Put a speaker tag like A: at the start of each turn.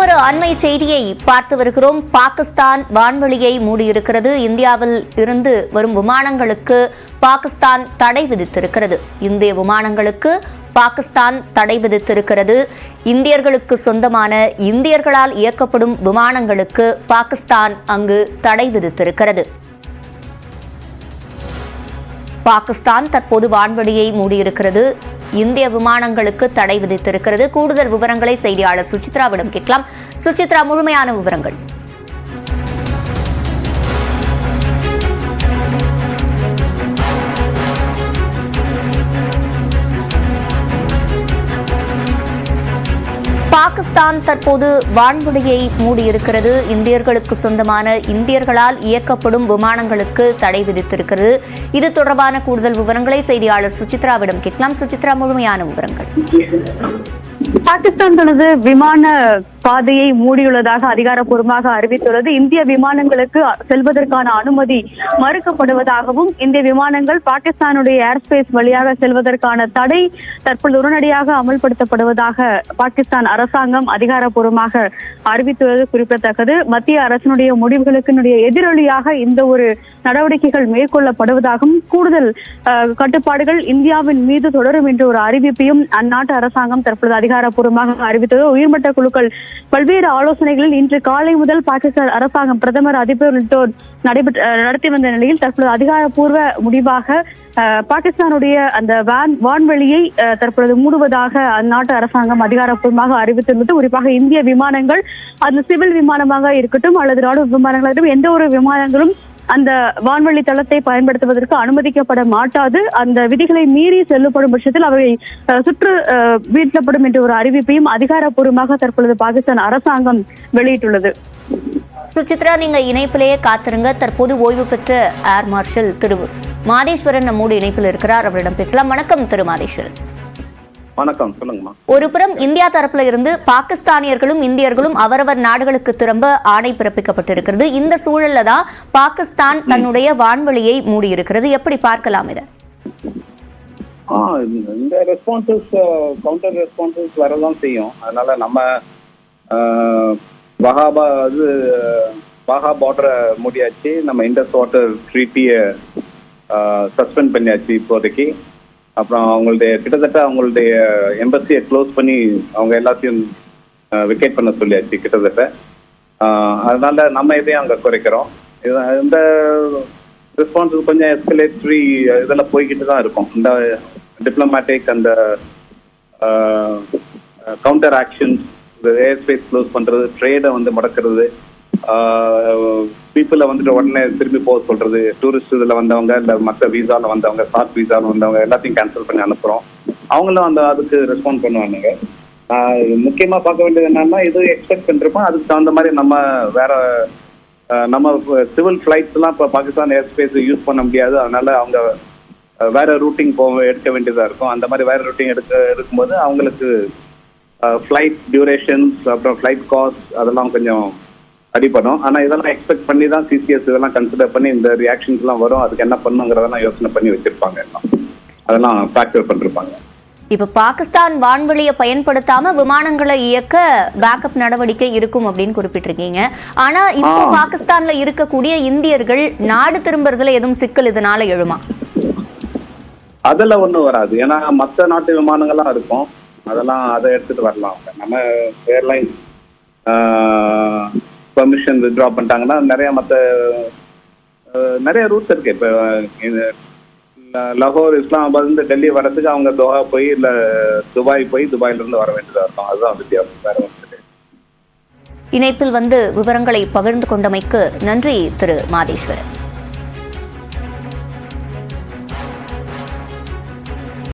A: மற்றொரு அண்மை செய்தியை பார்த்து வருகிறோம். பாகிஸ்தான் வான்வெளியை மூடியிருக்கிறது. இந்தியாவில் இருந்து வரும் விமானங்களுக்கு பாகிஸ்தான் தடை விதித்திருக்கிறது. இந்திய விமானங்களுக்கு பாகிஸ்தான் தடை விதித்திருக்கிறது. இந்தியர்களுக்கு சொந்தமான இந்தியர்களால் இயக்கப்படும் விமானங்களுக்கு பாகிஸ்தான் அங்கு தடை விதித்திருக்கிறது. பாகிஸ்தான் தற்போது வான்வெளியை மூடியிருக்கிறது. இந்திய விமானங்களுக்கு தடை விதித்திருக்கிறது. கூடுதல் விவரங்களை செய்தியாளர் சுசித்ராவிடம் கேட்கலாம். சுசித்ரா, முழுமையான விவரங்கள். பாகிஸ்தான் தற்போது வான்வெளியை மூடியிருக்கிறது. இந்தியர்களுக்கு சொந்தமான இந்தியர்களால் இயக்கப்படும் விமானங்களுக்கு தடை விதித்திருக்கிறது. இது தொடர்பான கூடுதல் விவரங்களை செய்தியாளர் சுசித்ராவிடம் கேட்கலாம். சுசித்ரா, முழுமையான விவரங்கள்.
B: பாகிஸ்தான் தனது விமான பாதையை மூடியுள்ளதாக அதிகாரப்பூர்வமாக அறிவித்துள்ளது. இந்திய விமானங்களுக்கு செல்வதற்கான அனுமதி மறுக்கப்படுவதாகவும் இந்திய விமானங்கள் பாகிஸ்தானுடைய ஏர்ஸ்பேஸ் வழியாக செல்வதற்கான தடை தற்போது உடனடியாக அமல்படுத்தப்படுவதாக பாகிஸ்தான் அரசாங்கம் அதிகாரப்பூர்வமாக அறிவித்துள்ளது குறிப்பிடத்தக்கது. மத்திய அரசினுடைய முடிவுகளுக்கு எதிரொலியாக இந்த ஒரு நடவடிக்கைகள் மேற்கொள்ளப்படுவதாகவும் கூடுதல் கட்டுப்பாடுகள் இந்தியாவின் மீது தொடரும் என்ற ஒரு அறிவிப்பையும் அந்நாட்டு அரசாங்கம் தற்போது அதிகாரப்பூர்வமாக அறிவித்தது. உயர்மட்ட குழுக்கள் பல்வேறு ஆலோசனைகளில் இன்று காலை முதல் பாகிஸ்தான் அரசாங்கம், பிரதமர், அதிபர் உள்ளிட்டோர் நடத்தி வந்த நிலையில் தற்போது அதிகாரப்பூர்வ முடிவாக பாகிஸ்தானுடைய அந்த வான்வெளியை தற்பொழுது மூடுவதாக அந்நாட்டு அரசாங்கம் அதிகாரப்பூர்வமாக அறிவித்துள்ளது. குறிப்பாக இந்திய விமானங்கள், அது சிவில் விமானமாக இருக்கட்டும் அல்லது ராணுவ விமானங்களாக இருக்கட்டும், எந்த ஒரு விமானங்களும் அந்த வான்வெளி தளத்தை பயன்படுத்துவதற்கு அனுமதிக்கப்பட மாட்டாது. அந்த விதிகளை மீறி செல்லப்படும் பட்சத்தில் அவை சுற்று வீழ்த்தப்படும் என்ற ஒரு அறிவிப்பையும் அதிகாரப்பூர்வமாக தற்பொழுது பாகிஸ்தான் அரசாங்கம் வெளியிட்டுள்ளது.
A: சுசித்ரா, நீங்க இணைப்பிலேயே காத்திருங்க. தற்போது ஓய்வு பெற்ற ஏர் மார்ஷல் திரு மாதேஸ்வரன் நம்மோடு இணைப்பில் இருக்கிறார். அவரிடம் பேசலாம். வணக்கம் திரு மாதேஸ்வரன்.
C: வணக்கம், சொல்லுங்கம்மா.
A: ஒருபுறம் இந்தியா தரப்புல இருந்து பாகிஸ்தானியர்களும் இந்தியர்களும் அவரவர் நாடுகளுக்கு திரும்ப ஆணை பிறப்பிக்கப்பட்டிருக்கிறது. இந்த சூழல்ல தான் பாகிஸ்தான் தன்னுடைய வான்வெளியை மூடியிருக்கிறது. எப்படி பார்க்கலாம் இதை?
C: இந்த ரெஸ்பான்சஸ், கவுண்டர் ரெஸ்பான்சஸ் வரதான் செய்யும். அதனால நம்ம வாகா பார்டரை மூடியாச்சு. நம்ம இண்டஸ் வாட்டர் ட்ரீட்டியை சஸ்பெண்ட் பண்ணியாச்சு இப்போதைக்கு. அப்புறம் கிட்டத்தட்ட அவங்களுடைய எம்பசியை க்ளோஸ் பண்ணி அவங்க எல்லாத்தையும் வெக்கேட் பண்ண சொல்லியாச்சு கிட்டத்தட்ட. அதனால நம்ம இதையும் அங்கே குறைக்கிறோம். இந்த ரெஸ்பான்ஸ் கொஞ்சம் எஸ்கலேட்டரி இதெல்லாம் போய்கிட்டு தான் இருக்கும். இந்த டிப்ளமேட்டிக் அந்த கவுண்டர் ஆக்ஷன்ஸ், இந்த ஏர்ஸ்பேஸ் க்ளோஸ் பண்ணுறது, ட்ரேடை முடக்கிறது, பீப்புளை உடனே திரும்பி போக சொல்றது, டூரிஸ்ட் இதில் வந்தவங்க இல்லை மற்ற வீசாவில் வந்தவங்க, ஷார்ட் வீசாவில் வந்தவங்க எல்லாத்தையும் கேன்சல் பண்ணி அனுப்புகிறோம். அவங்களும் அதுக்கு ரெஸ்பாண்ட் பண்ணுவானுங்க. முக்கியமாக பார்க்க வேண்டியது என்னன்னா, இது எக்ஸ்பெக்ட் பண்ணிருப்போம். அதுக்கு தகுந்த மாதிரி நம்ம சிவில் ஃப்ளைட்ஸ்லாம் இப்போ பாகிஸ்தான் ஏர்ஸ்பேஸ் யூஸ் பண்ண முடியாது. அதனால அவங்க வேற ரூட்டிங் எடுக்க வேண்டியதாக இருக்கும். அந்த மாதிரி வேற ரூட்டிங் எடுக்கும்போது அவங்களுக்கு ஃப்ளைட் டியூரேஷன்ஸ், அப்புறம் ஃப்ளைட் காஸ்ட் அதெல்லாம் கொஞ்சம் அடிப்படும். ஆனால் இதெல்லாம் எக்ஸ்பெக்ட் பண்ணி தான் சிசிஎஸ் இதெல்லாம் கன்சிடர் பண்ணி இந்த ரியாக்ஷன்ஸ்லாம் வரும். அதுக்கு என்ன பண்ணுங்கிறதெல்லாம் யோசனை பண்ணி வச்சிருப்பாங்க. அதெல்லாம் ஃபேக்டர் பண்ணிருப்பாங்க.
A: இப்ப பாகிஸ்தான் வான்வெளியை பயன்படுத்தாம விமானங்களை இயக்க பேக்கப் நடவடிக்கை இருக்கும் அப்படின்னு குறிப்பிட்டிருக்கீங்க. ஆனா இப்போ பாகிஸ்தான்ல இருக்கக்கூடிய இந்தியர்கள் நாடு திரும்புறதுல எதுவும் சிக்கல் இதனால எழுமா?
C: அதெல்லாம் ஒன்றும் வராது. ஏன்னா மற்ற நாட்டு விமானங்கள்லாம் இருக்கும். அதெல்லாம் அதை எடுத்துட்டு வரலாம். நம்ம ஏர்லைன்ஸ் பெர்மிஷன் வித்ட்ரா பண்ணிட்டாங்கன்னா நிறைய ரூட்ஸ் இருக்கு. இப்போ லாகூர், இஸ்லாமாபாத், டெல்லி வர்றதுக்கு அவங்க தோஹா போய் இல்லை துபாய் போய் துபாயிலிருந்து வர வேண்டியதாக இருக்கும். அதுதான் வித்தியாசம், வேற ஒன்று.
A: இணைப்பில் விவரங்களை பகிர்ந்து கொண்டமைக்கு நன்றி திரு மாதேஸ்வரன்.